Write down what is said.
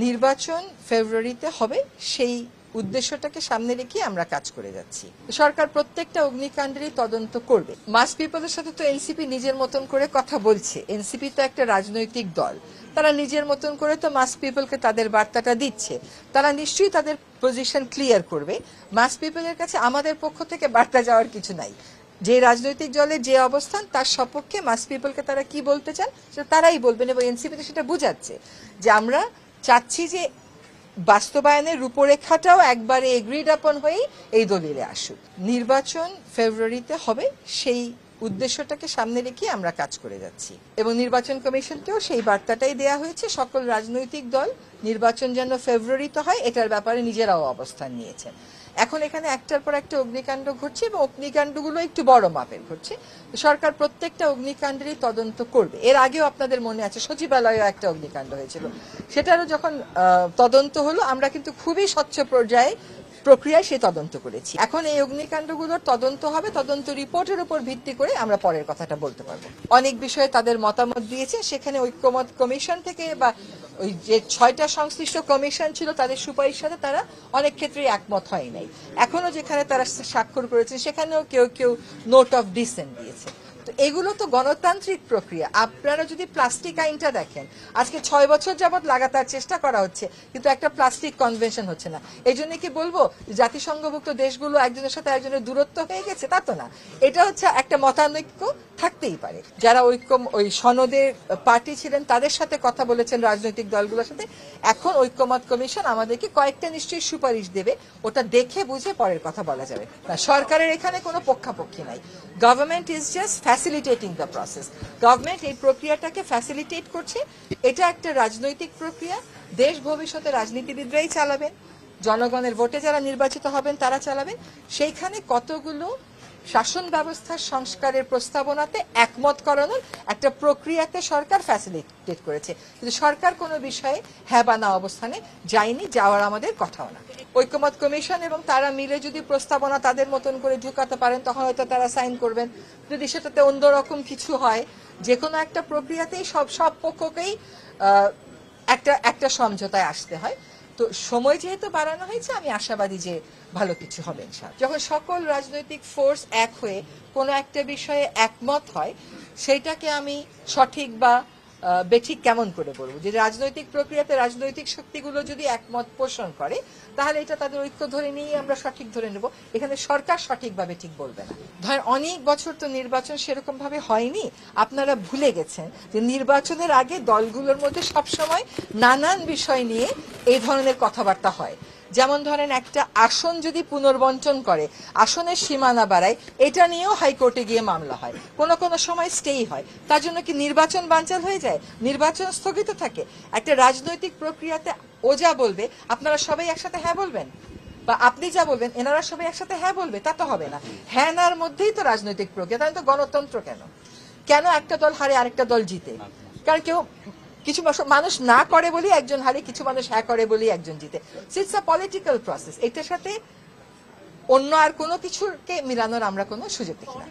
নির্বাচন ফেব্রুয়ারিতে হবে সেই উদ্দেশ্যটাকে সামনে রেখে আমরা কাজ করে যাচ্ছি। সরকার প্রত্যেকটা অগ্নিকাণ্ডেরই তদন্ত করবে। মাস পিপলের সাথে তো এনসিপি নিজের মতন করে কথা বলছে। এনসিপি তো একটা রাজনৈতিক দল, তারা নিজের মতন করে তো মাস পিপলকে তাদের বার্তাটা দিচ্ছে। তারা নিশ্চয়ই তাদের পজিশন ক্লিয়ার করবে। মাস পিপলের কাছে আমাদের পক্ষ থেকে বার্তা যাওয়ার কিছু নাই। যে রাজনৈতিক দলের যে অবস্থান তার সপক্ষে মাস পিপলকে তারা কি বলতে চান সেটা তারাই বলবেন, এবং এনসিপি তো সেটা বুঝাচ্ছে যে আমরা চাচ্ছি যে বাস্তবায়নের রূপরেখাটাও একবারে এগ্রিড আপন হয়েই এই দলিলে আসুক। নির্বাচন ফেব্রুয়ারিতে হবে সেই উদ্দেশ্যটাকে সামনে রেখে আমরা কাজ করে যাচ্ছি, এবং নির্বাচন কমিশনকেও সেই বার্তাটাই দেয়া হয়েছে। সকল রাজনৈতিক দল নির্বাচন যেন ফেব্রুয়ারিতে হয় এটার ব্যাপারে নিজেরাও অবস্থান নিয়েছেন। এখন এখানে একটার পর একটা অগ্নিকাণ্ড ঘটছে, এবং অগ্নিকাণ্ডগুলো একটু বড় মাপের ঘটছে। সরকার প্রত্যেকটা অগ্নিকাণ্ডেরই তদন্ত করবে। এর আগেও আপনাদের মনে আছে সচিবালয়েও একটা অগ্নিকাণ্ড হয়েছিল, সেটারও যখন তদন্ত হলো আমরা কিন্তু খুবই স্বচ্ছ প্রক্রিয়ায় সে তদন্ত করেছি। এখন এই অগ্নিকাণ্ডগুলোর তদন্ত হবে, তদন্ত রিপোর্টের উপর ভিত্তি করে আমরা পরের কথাটা বলতে পারবো। অনেক বিষয়ে তাদের মতামত দিয়েছে, সেখানে ঐক্যমত কমিশন থেকে বা ওই যে 6টা সংশ্লিষ্ট কমিশন ছিল তাদের সুপারিশ সাথে তারা অনেক ক্ষেত্রেই একমত হয় নাই। এখনো যেখানে তারা স্বাক্ষর করেছেন সেখানেও কেউ কেউ নোট অফ ডিসেন্ট দিয়েছে। তো এগুলো তো গণতান্ত্রিক প্রক্রিয়া। আপনারা যদি প্লাস্টিক আইনটা দেখেন, আজকে 6 বছর যাবৎ লাগাতার চেষ্টা করা হচ্ছে, কিন্তু একটা প্লাস্টিক কনভেনশন হচ্ছে না। এই জন্য কি বলবো জাতিসংঘভুক্ত দেশগুলো একজনের সাথে একজনের দূরত্ব হয়ে গেছে? তা তো না। এটা হচ্ছে একটা মতানৈক্য থাকতেই পারে। যারা ওই সনদের পার্টি ছিলেন তাদের সাথে কথা বলেছেন রাজনৈতিক দলগুলোর সাথে। এখন ঐক্যমত কমিশন আমাদেরকে কয়েকটা নিশ্চয়ই সুপারিশ দেবে, ওটা দেখে বুঝে পরের কথা বলা যাবে। না, সরকারের এখানে কোনো পক্ষাপক্ষি নাই। Government is just facilitating the process. Government এই প্রক্রিয়াটাকে ফ্যাসিলিটেট করছে। এটা একটা রাজনৈতিক প্রক্রিয়া। দেশ ভবিষ্যতে রাজনীতিবিদরাই চালাবেন, জনগণের ভোটে যারা নির্বাচিত হবেন তারা চালাবেন। সেইখানে কতগুলো শাসন ব্যবস্থার সংস্কারের প্রস্তাবনাতে একমত করানোর একটা প্রক্রিয়াতে সরকার ফ্যাসিলিটেট করেছে, কিন্তু সরকার কোনো বিষয়ে হ্যাঁ বা না অবস্থানে যায়নি, যাওয়ার আমাদের কথাও না। ঐক্যমত কমিশন এবং তারা মিলে যদি প্রস্তাবনা তাদের মতন করে ঢুকাতে পারেন তখন হয়তো তারা সাইন করবেন। যদি সেটাতে অন্যরকম কিছু হয়, যে কোনো একটা প্রক্রিয়াতেই সব পক্ষকেই একটা সমঝোতায় আসতে হয়। তো সময় যেহেতু বাড়ানো হয়েছে, আমি আশাবাদী যে ভালো কিছু হবে ইনশাআল্লাহ। যখন সকল রাজনৈতিক ফোর্স এক হয়ে কোনো একটা বিষয়ে একমত হয়, সেইটাকে আমি সঠিক বা বেঠিক কেমন করে বলবো? যে রাজনৈতিক প্রক্রিয়াতে রাজনৈতিক শক্তিগুলো যদি একমত পোষণ করে তাহলে এটা তাদের ঐক্য ধরে নিয়ে আমরা সঠিক ধরে নেব। এখানে সরকার সঠিক বা বেঠিক বলবে না। ধর অনেক বছর তো নির্বাচন সেরকম ভাবে হয়নি, আপনারা ভুলে গেছেন যে নির্বাচনের আগে দলগুলোর মধ্যে সবসময় নানান বিষয় নিয়ে এই ধরনের কথাবার্তা হয়। যেমন ধরেন একটা আসন যদি পুনর্বণ্টন করে, আসনের সীমানা বাড়ায়, এটা নিয়েও হাইকোর্টে গিয়ে মামলা হয়, কোনো সময় স্টেই হয়। তার জন্য কি নির্বাচন বানচাল হয়ে যায়? নির্বাচন স্থগিত থাকে? একটা রাজনৈতিক প্রক্রিয়াতে ও যা বলবে আপনারা সবাই একসাথে হ্যাঁ বলবেন, বা আপনি যা বলবেন এনারা সবাই একসাথে হ্যাঁ বলবে? তা তো হবে না। হ্যাঁ নার মধ্যেই তো রাজনৈতিক প্রক্রিয়া। তাহলে তো গণতন্ত্র কেন একটা দল হারে আরেকটা দল জিতে? কারণ কিছু মানুষ না করে বলি একজন হারে, কিছু মানুষ হ্যাঁ করে বলি একজন জিতে। It's a political process. এটার সাথে অন্য আর কোনো কিছুকে মিলানোর আমরা কোনো সুযোগ দেখি না।